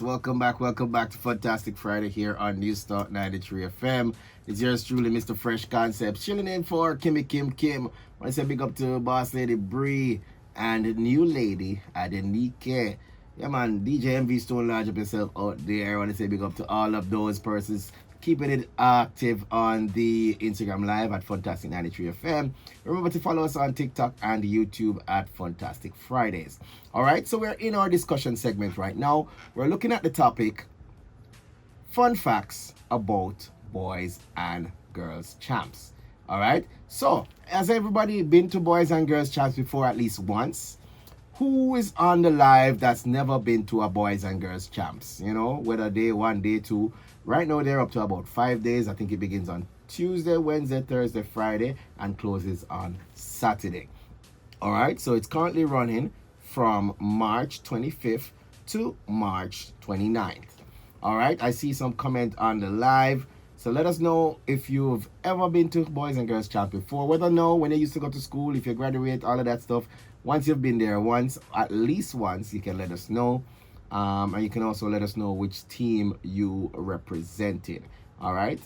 welcome back to Fantastic Friday here on News Talk 93 FM. It's yours truly, Mr. Fresh Concepts, chilling in for Kimmie Kim. I want to say big up to Boss Lady Bree and the new lady Adenike. Yeah, man, DJ MV Stone Lodge up yourself out there. I want to say big up to all of those persons keeping it active on the Instagram Live at Funtastic 93 FM. Remember to follow us on TikTok and YouTube at Fantastic Fridays. All right, so we're in our discussion segment right now. We're looking at the topic fun facts about boys and girls champs. All right, so has everybody been to boys and girls champs before at least once? Who is on the live that's never been to a boys and girls champs? You know, whether day one, day two. Right now they're up to about 5 days. I think it begins on Tuesday, Wednesday, Thursday, Friday, and closes on Saturday. All right, so it's currently running from March 25th to March 29th. All right, I see some comment on the live. So let us know if you've ever been to boys and girls champ before. Whether no, when you used to go to school, if you graduate, all of that stuff. Once you've been there once, at least once, you can let us know. And you can also let us know which team you represented. All right,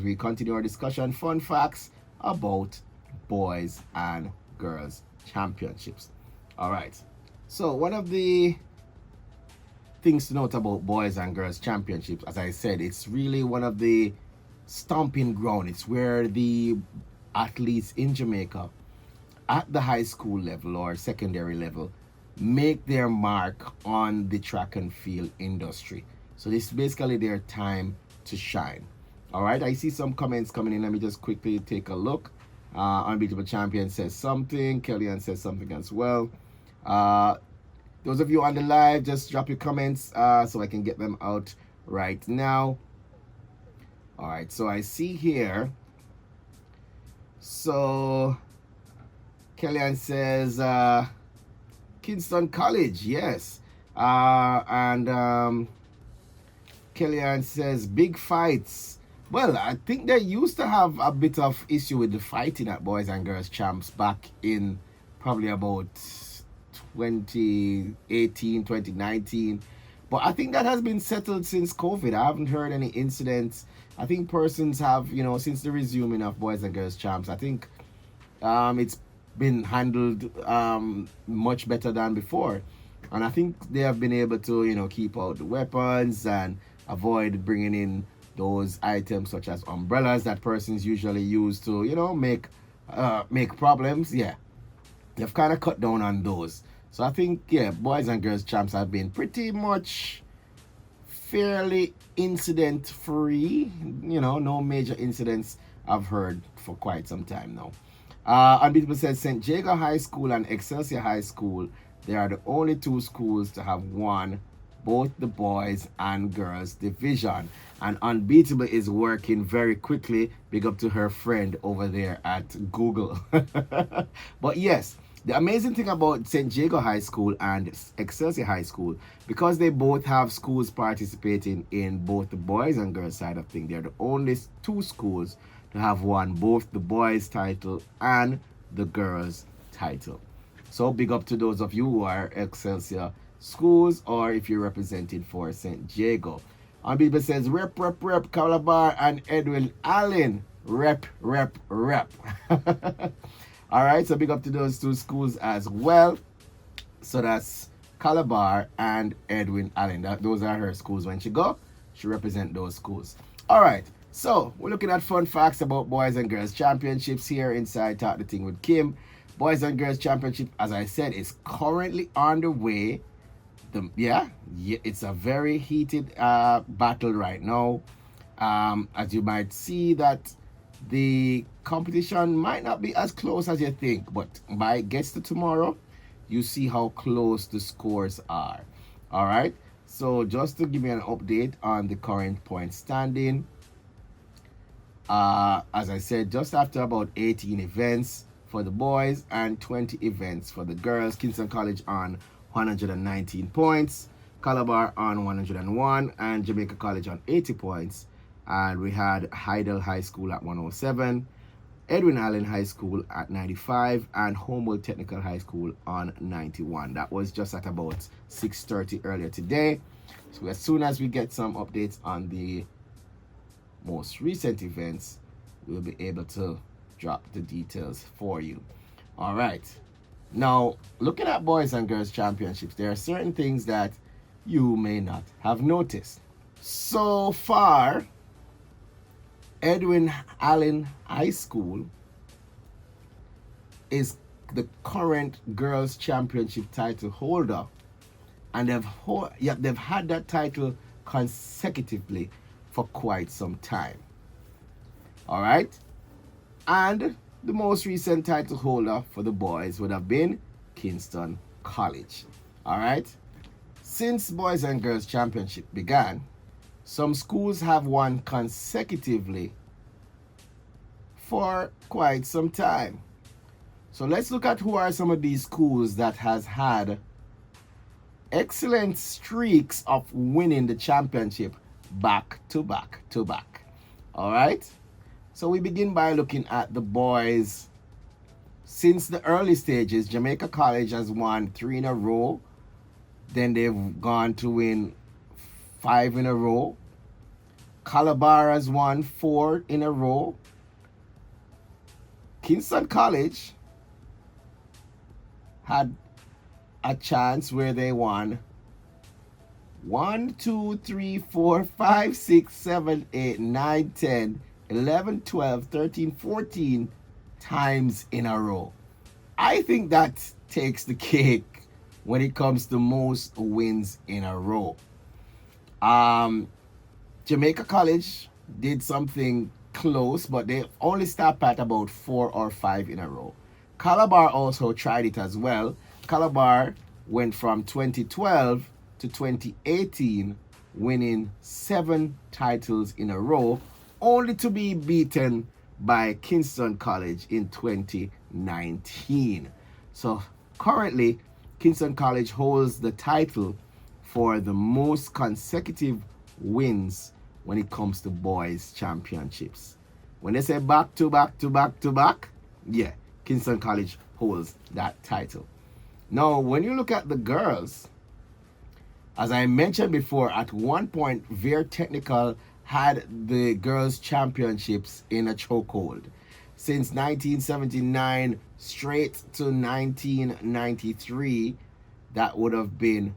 we continue our discussion. Fun facts about boys and girls championships. All right, so one of the things to note about boys and girls championships, as I said, it's really one of the stomping ground. It's where the athletes in Jamaica at the high school level or secondary level make their mark on the track and field industry. So this is basically their time to shine. All right, I see some comments coming in. Let me just quickly take a look. Unbeatable Champion says something. Kellyanne says something as well. Those of you on the live, just drop your comments so I can get them out right now. All right, so I see here. So Kellyanne says Kingston College, yes. And Kellyanne says big fights. Well, I think they used to have a bit of issue with the fighting at boys and girls champs back in probably about 2018, 2019. But I think that has been settled since COVID. I haven't heard any incidents. I think persons have, since the resuming of boys and girls champs, I think it's been handled much better than before. And I think they have been able to, keep out the weapons and avoid bringing in those items such as umbrellas that persons usually use to, make problems. Yeah, they've kind of cut down on those. So I think, boys and girls champs have been pretty much fairly incident free. No major incidents I've heard for quite some time now. And people said St. Jago High School and Excelsior High School, they are the only two schools to have won both the boys and girls division. And Unbeatable is working very quickly. Big up to her friend over there at Google. But yes, the amazing thing about St. Jago High School and Excelsior High School, because they both have schools participating in both the boys and girls side of things, they're the only two schools to have won both the boys title and the girls title. So big up to those of you who are Excelsior schools or if you're represented for St. Jago. And people says rep Calabar and Edwin Allen rep. All right, so big up to those two schools as well. So that's Calabar and Edwin Allen. Those are her schools. When she go, she represent those schools. All right, so we're looking at fun facts about boys and girls championships here inside Talk the Thing with Kim. Boys and girls championship, as I said, is currently on the way. It's a very heated battle right now. As you might see that the competition might not be as close as you think, but by it gets to tomorrow, you see how close the scores are. All right, so just to give you an update on the current point standing, as I said, just after about 18 events for the boys and 20 events for the girls, Kingston College on 119 points, Calabar on 101, and Jamaica College on 80 points. And we had Heidel High School at 107, Edwin Allen High School at 95, and Homewood Technical High School on 91. That was just at about 6:30 earlier today. So as soon as we get some updates on the most recent events, we'll be able to drop the details for you. All right. Now, looking at boys and girls championships, there are certain things that you may not have noticed. So far, Edwin Allen High School is the current girls championship title holder, and they've had that title consecutively for quite some time. All right, and the most recent title holder for the boys would have been Kingston College. All right, since boys and girls championship began, some schools have won consecutively for quite some time. So let's look at who are some of these schools that has had excellent streaks of winning the championship back to back to back. All right. So we begin by looking at the boys. Since the early stages, Jamaica College has won 3 in a row. Then they've gone to win 5 in a row. Calabar has won 4 in a row. Kingston College had a chance where they won 1, 2, 3, 4, 5, 6, 7, 8, 9, 10, 11, 12, 13, 14 times in a row. I think that takes the cake when it comes to most wins in a row. Jamaica College did something close, but they only stopped at about 4 or 5 in a row. Calabar also tried it as well. Calabar went from 2012 to 2018, winning 7 titles in a row, only to be beaten by Kingston College in 2019. So currently, Kingston College holds the title for the most consecutive wins when it comes to boys championships. When they say back to back to back to back, yeah, Kingston College holds that title. Now, when you look at the girls, as I mentioned before, at one point, Veer Technical had the girls championships in a chokehold. Since 1979 straight to 1993, that would have been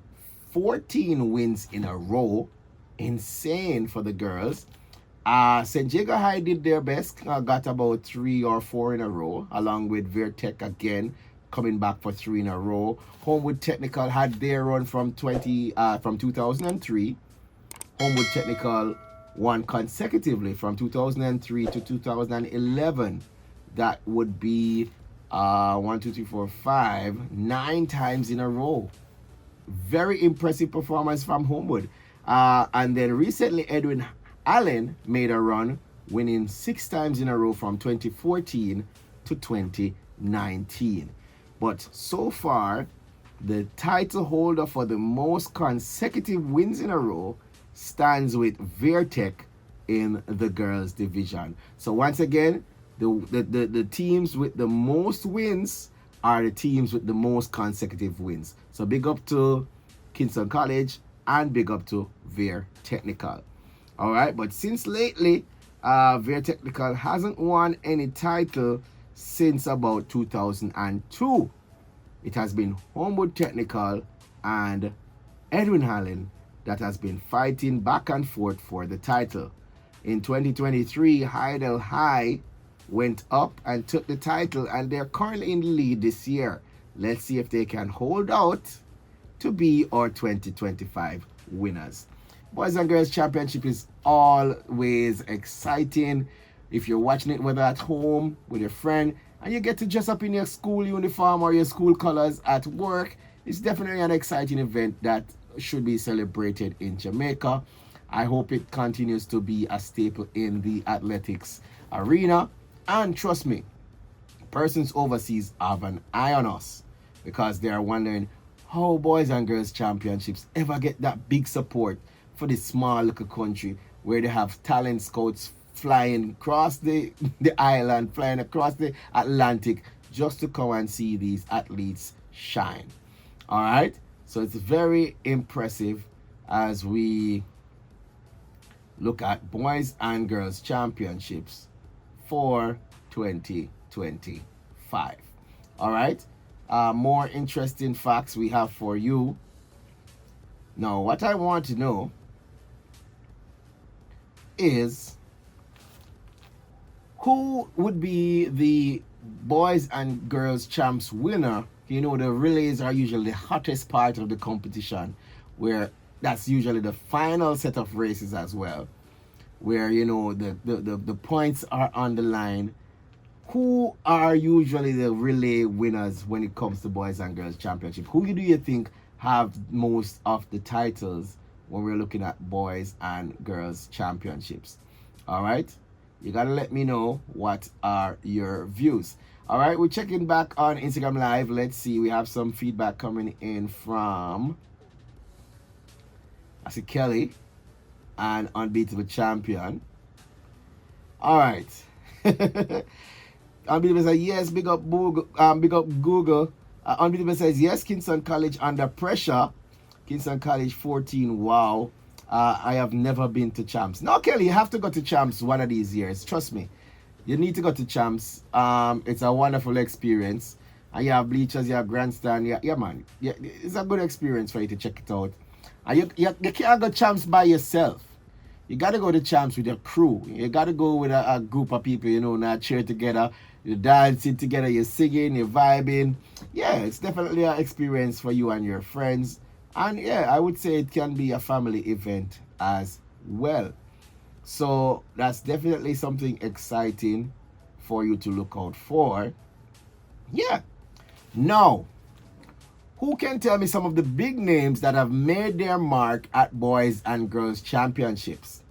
14 wins in a row. Insane for the girls. St. Jago High did their best, got about 3 or 4 in a row, along with Veertech again coming back for 3 in a row. Homewood Technical had their run from 2003. Homewood Technical won consecutively from 2003 to 2011. That would be 1, 2, 3, 4, 5, 9 times in a row. Very impressive performance from Homewood. And then recently, Edwin Allen made a run, winning 6 times in a row from 2014 to 2019. But so far, the title holder for the most consecutive wins in a row stands with Veertech in the girls division. So once again, the teams with the most wins are the teams with the most consecutive wins. So big up to Kingston College and big up to Veer Technical. All right, but since lately, Veer Technical hasn't won any title since about 2002. It has been Homewood Technical and Edwin Allen that has been fighting back and forth for the title. In 2023, Hydel High went up and took the title, and they're currently in the lead this year. Let's see if they can hold out to be our 2025 winners. Boys and Girls Championship is always exciting. If you're watching it, whether at home with your friend, and you get to dress up in your school uniform or your school colors at work, it's definitely an exciting event that should be celebrated in Jamaica. I hope it continues to be a staple in the athletics arena. And trust me, persons overseas have an eye on us because they are wondering how Boys and Girls Championships ever get that big support for this small little country where they have talent scouts flying across the island, flying across the Atlantic just to come and see these athletes shine. All right, so it's very impressive as we look at boys and girls championships for 2025. All right, more interesting facts we have for you. Now, what I want to know is who would be the boys and girls champs winner. You know, the relays are usually the hottest part of the competition, where that's usually the final set of races as well, where, you know, the points are on the line. Who are usually the relay winners when it comes to boys and girls championship? Who do you think have most of the titles when we're looking at boys and girls championships? All right, you gotta let me know what are your views. All right, we're checking back on Instagram Live. Let's see, we have some feedback coming in from, I see Kelly and Unbeatable Champion. All right. Unbeatable says yes, big up Google. Unbeatable says yes, Kingston College under pressure. Kingston College 14, wow. I have never been to Champs. No, Kelly, you have to go to Champs one of these years. Trust me. You need to go to Champs. It's a wonderful experience. And you have bleachers, you have grandstand. Yeah, man. Yeah, it's a good experience for you to check it out. And you can't go Champs by yourself. You got to go to Champs with your crew. You got to go with a group of people, you know, not cheer together. You're dancing together, you're singing, you're vibing. Yeah, it's definitely an experience for you and your friends. And yeah, I would say it can be a family event as well. So that's definitely something exciting for you to look out for. Yeah. Now, who can tell me some of the big names that have made their mark at boys and girls championships?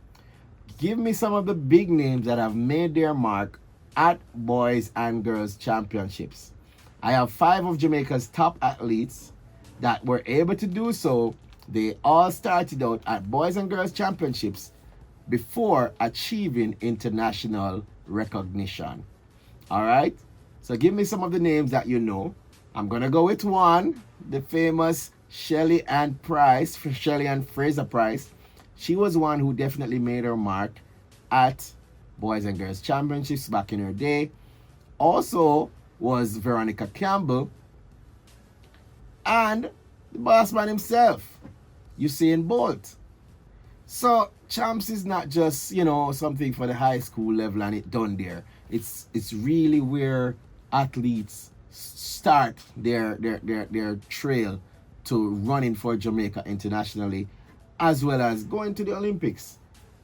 Give me some of the big names that have made their mark at boys and girls championships. I have 5 of Jamaica's top athletes that were able to do so. They all started out at boys and girls championships before achieving international recognition. All right, so give me some of the names that you know. I'm gonna go with one, the famous Shelly Ann Fraser Price. She was one who definitely made her mark at boys and girls championships back in her day. Also was Veronica Campbell and the boss man himself, Usain Bolt. So Champs is not just, you know, something for the high school level and it done there. It's really where athletes start their trail to running for Jamaica internationally, as well as going to the Olympics.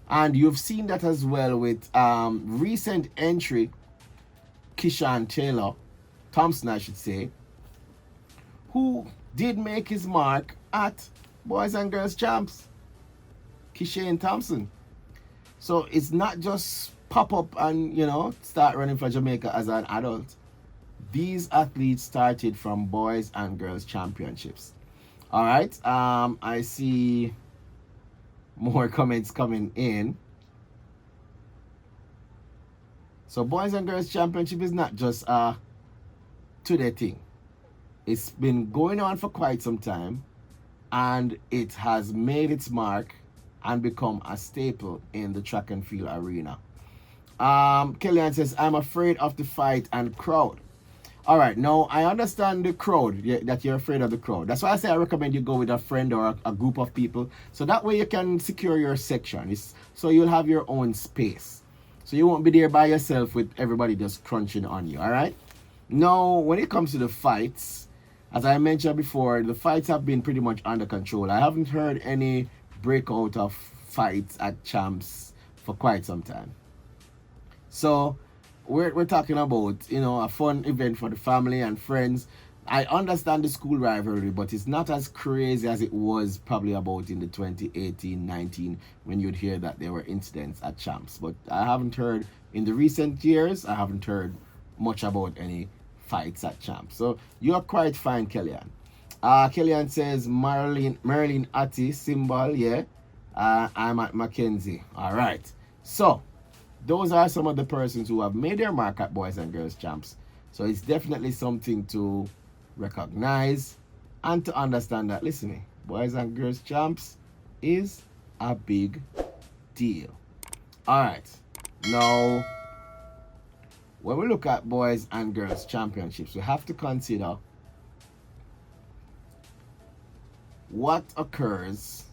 And you've seen that as well with recent entry, Kishan Taylor Thompson, I should say, who did make his mark at boys and girls champs. Kishane Thompson. So it's not just pop up and, you know, start running for Jamaica as an adult. These athletes started from boys and girls championships. All right. I see more comments coming in. So boys and girls championship is not just today thing. It's been going on for quite some time, and it has made its mark and become a staple in the track and field arena. Kellyanne says, I'm afraid of the fight and crowd. All right, now I understand the crowd, that you're afraid of the crowd. That's why I say I recommend you go with a friend or a group of people. So that way you can secure your section. So you'll have your own space. So you won't be there by yourself with everybody just crunching on you, all right? Now, when it comes to the fights, as I mentioned before, the fights have been pretty much under control. I haven't heard any breakout of fights at champs for quite some time. So we're talking about, you know, a fun event for the family and friends. I understand the school rivalry, but it's not as crazy as it was probably about in the 2018-19 when you'd hear that there were incidents at champs. But I haven't heard, in the recent years, I haven't heard much about any fights at champs. So you're quite fine, Kellyanne. Kellyanne says, Marilyn Atty, symbol, yeah. I'm at Mackenzie. All right. So those are some of the persons who have made their mark at boys and girls champs. So it's definitely something to recognize and to understand that, listen, boys and girls champs is a big deal. All right. Now, when we look at boys and girls championships, we have to consider what occurs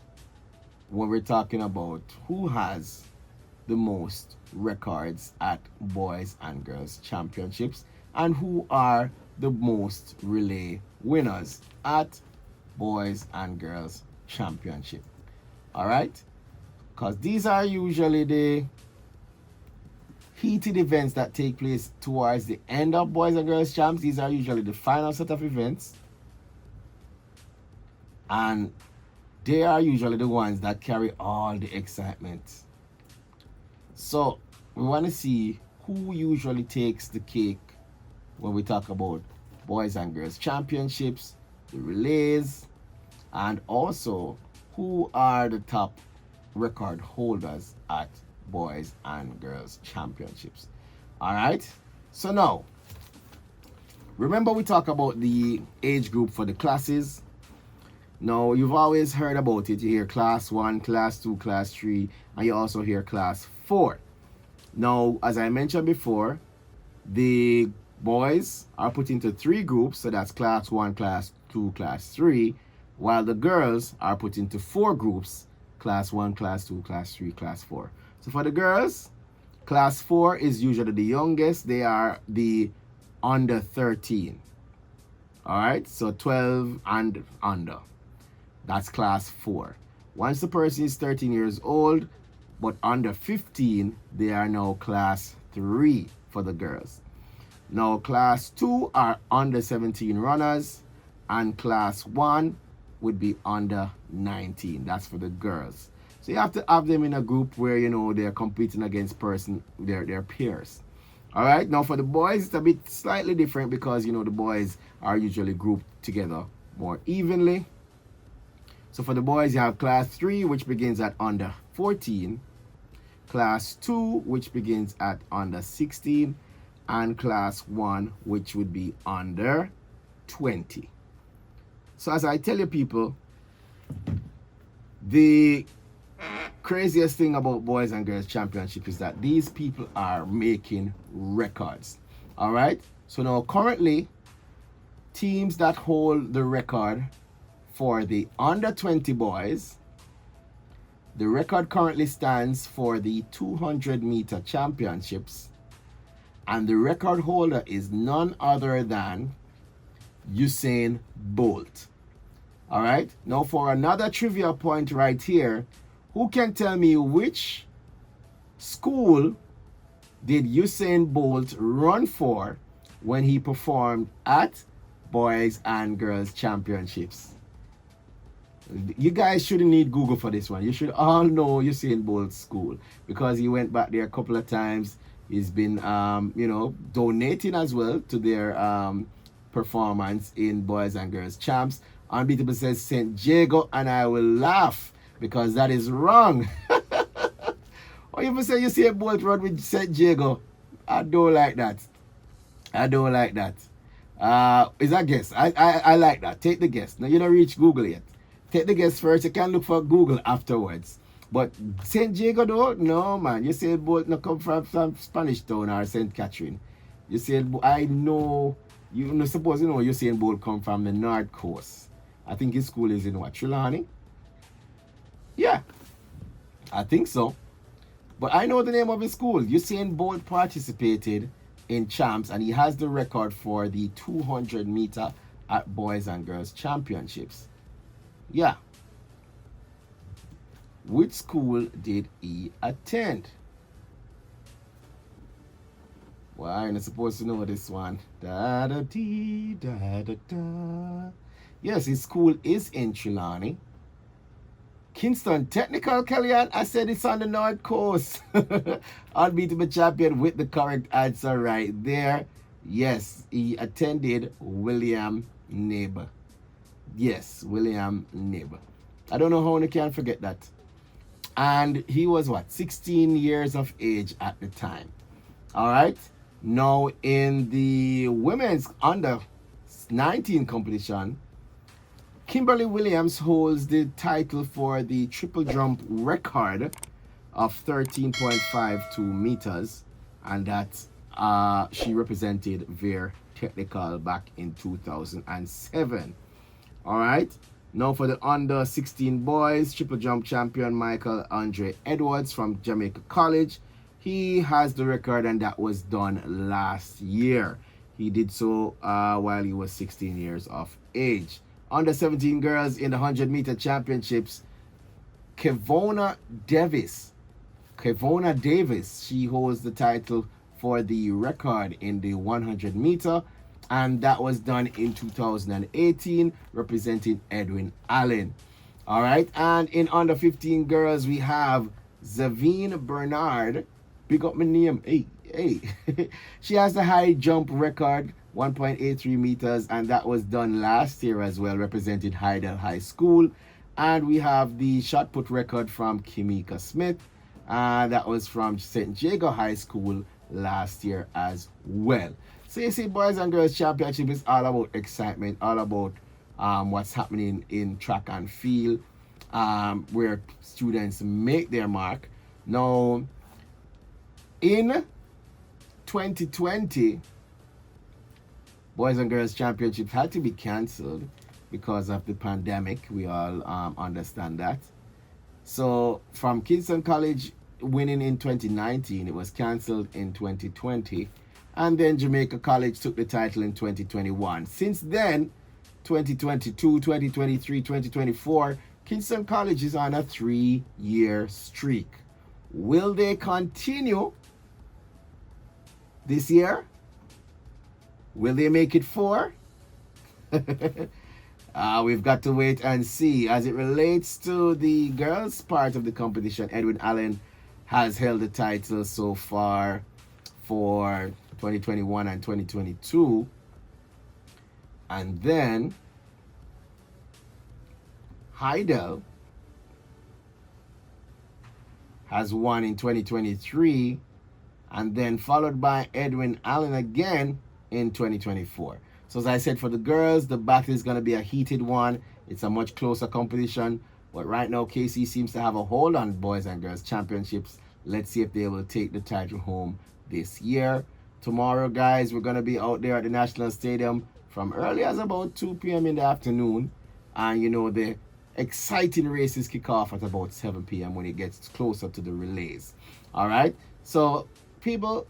when we're talking about who has the most records at boys and girls championships and who are the most relay winners at boys and girls championship. All right, because these are usually the heated events that take place towards the end of boys and girls champs. These are usually the final set of events, and they are usually the ones that carry all the excitement. So we want to see who usually takes the cake when we talk about boys and girls championships, the relays, and also who are the top record holders at boys and girls championships. All right, so now remember we talk about the age group for the classes. Now, you've always heard about it. You hear class 1, class 2, class 3, and you also hear class 4. Now, as I mentioned before, the boys are put into 3 groups, so that's class 1, class 2, class 3, while the girls are put into 4 groups, class 1, class 2, class 3, class 4. So for the girls, class 4 is usually the youngest. They are the under 13. All right, so 12 and under. That's class 4. Once the person is 13 years old, but under 15, they are now class 3 for the girls. Now, class 2 are under 17 runners, and class 1 would be under 19. That's for the girls. So you have to have them in a group where, you know, they're competing against their peers. All right, now for the boys, it's a bit slightly different because, you know, the boys are usually grouped together more evenly. So for the boys, you have class 3, which begins at under 14, class 2, which begins at under 16, and class 1, which would be under 20. So as I tell you people, the craziest thing about boys and girls championship is that these people are making records. All right, so now currently teams that hold the record for the under 20 boys, the record currently stands for the 200-meter championships, and the record holder is none other than Usain Bolt. All right, now for another trivia point right here, who can tell me which school did Usain Bolt run for when he performed at boys and girls championships? You guys shouldn't need Google for this one. You should all know Usain Bolt's school because he went back there a couple of times. He's been, you know, donating as well to their performance in boys and girls champs. Unbeatable says St. Diego, and I will laugh because that is wrong. Or even say Usain Bolt run with St. Diego. I don't like that. I don't like that. Is a guess. I like that. Take the guess. Now you don't reach Google yet. Take the guess first. You can look for Google afterwards. But St. Diego though, no man. You say Bolt no come from some Spanish town or St. Catherine. You say I know. You know, suppose you know Usain Bolt come from the North Coast. I think his school is in what, Trelawney? Yeah, I think so. But I know the name of his school. Usain Bolt participated in champs, and he has the record for the 200-meter at boys and girls championships. Yeah. Which school did he attend? Well, I'm not supposed to know this one. Da da dee, da da da. Yes, his school is in Trelawney. Kingston Technical, Kellyanne. I said it's on the North Coast. Unbeatable champion with the correct answer right there. Yes, he attended William Neighbor. Yes, William Neighbor. I don't know how you can forget that. And he was what, 16 years of age at the time. All right. Now in the women's under 19 competition, Kimberly Williams holds the title for the triple jump record of 13.52 meters, and that's she represented Veer Technical back in 2007. All right. Now for the under 16 boys, triple jump champion Michael Andre Edwards from Jamaica College. He has the record, and that was done last year. He did so while he was 16 years of age. Under 17 girls in the 100-meter championships, Kevona Davis, she holds the title for the record in the 100-meter, and that was done in 2018, representing Edwin Allen. All right, and in under 15 girls, we have Zavine Bernard. Pick up my name. Hey. She has the high jump record, 1.83 meters, and that was done last year as well, representing Hydel High School. And we have the shot put record from Kimmie Smith. That was from St. Jago High School last year as well. So you see, Boys and Girls Championship is all about excitement, all about what's happening in track and field, where students make their mark. Now, in 2020, Boys and Girls Championship had to be cancelled because of the pandemic. We all understand that. So from Kingston College winning in 2019, it was cancelled in 2020. And then Jamaica College took the title in 2021. Since then, 2022, 2023, 2024, Kingston College is on a 3-year streak. Will they continue this year? Will they make it 4? We've got to wait and see. As it relates to the girls' part of the competition, Edwin Allen has held the title so far for 2021 and 2022. And then Hydel has won in 2023, and then followed by Edwin Allen again in 2024. So as I said, for the girls, the battle is going to be a heated one. It's a much closer competition. But right now, KC seems to have a hold on Boys and Girls Championships. Let's see if they will take the title home this year. Tomorrow, guys, we're going to be out there at the National Stadium from early as about 2 p.m. in the afternoon. And, you know, the exciting races kick off at about 7 p.m. when it gets closer to the relays. All right? So, people,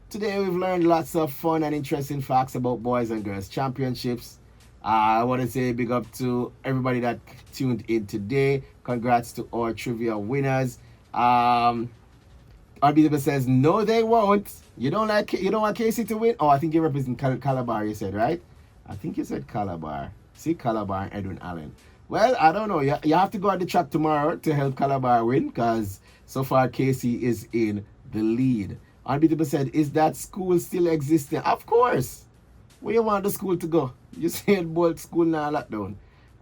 today we've learned lots of fun and interesting facts about Boys and Girls Championships. I want to say big up to everybody that tuned in today. Congrats to our trivia winners. RBW says, no, they won't. You don't want Casey to win? Oh, I think you represent Calabar, you said, right? I think you said Calabar. See, Calabar and Edwin Allen. Well, I don't know. You have to go on the track tomorrow to help Calabar win, because so far Casey is in the lead. RBW said, is that school still existing? Of course. Where you want the school to go? Usain Bolt school now lockdown.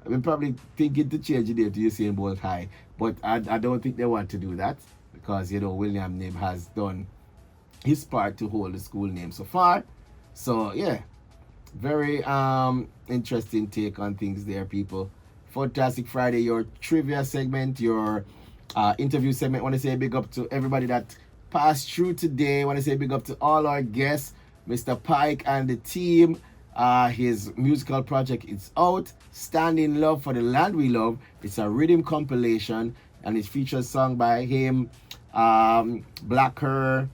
I mean, probably thinking to change it to Usain Bolt High. But I don't think they want to do that, because, you know, William Nib has done his part to hold the school name so far. So, yeah, very interesting take on things there, people. Fantastic Friday, your trivia segment, your interview segment. I want to say a big up to everybody that passed through today. I want to say a big up to all our guests, Mr. Pike and the team. His musical project is out, Stand in Love for the Land We Love. It's a rhythm compilation, and it features a song by him, Blacker,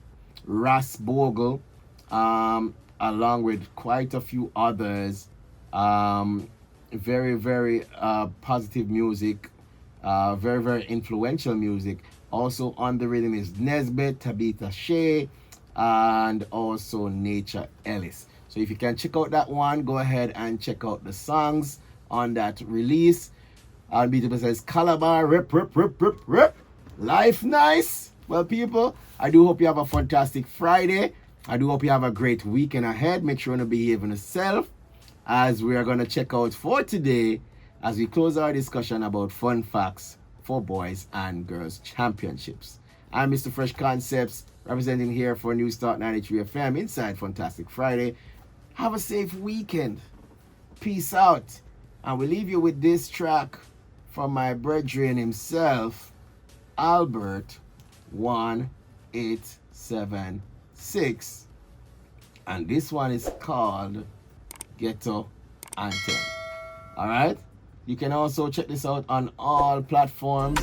Ras Bogle, along with quite a few others. Very, very positive music, very, very influential music. Also on the rhythm is Nesbeth, Tabitha Shea, and also Nature Ellis. So if you can check out that one, go ahead and check out the songs on that release. RBW says, Calabar, rip, rip, rip, rip, rip. Life nice. Well, people, I do hope you have a fantastic Friday. I do hope you have a great weekend ahead. Make sure to behave yourself, as we are going to check out for today, as we close our discussion about fun facts for boys and girls championships. I'm Mr. Fresh Concepts, representing here for New Start 93 FM inside Funtastic Friday. Have a safe weekend. Peace out. And we leave you with this track from my brethren himself, Albert 1876. And this one is called Ghetto Anthem. Alright? You can also check this out on all platforms.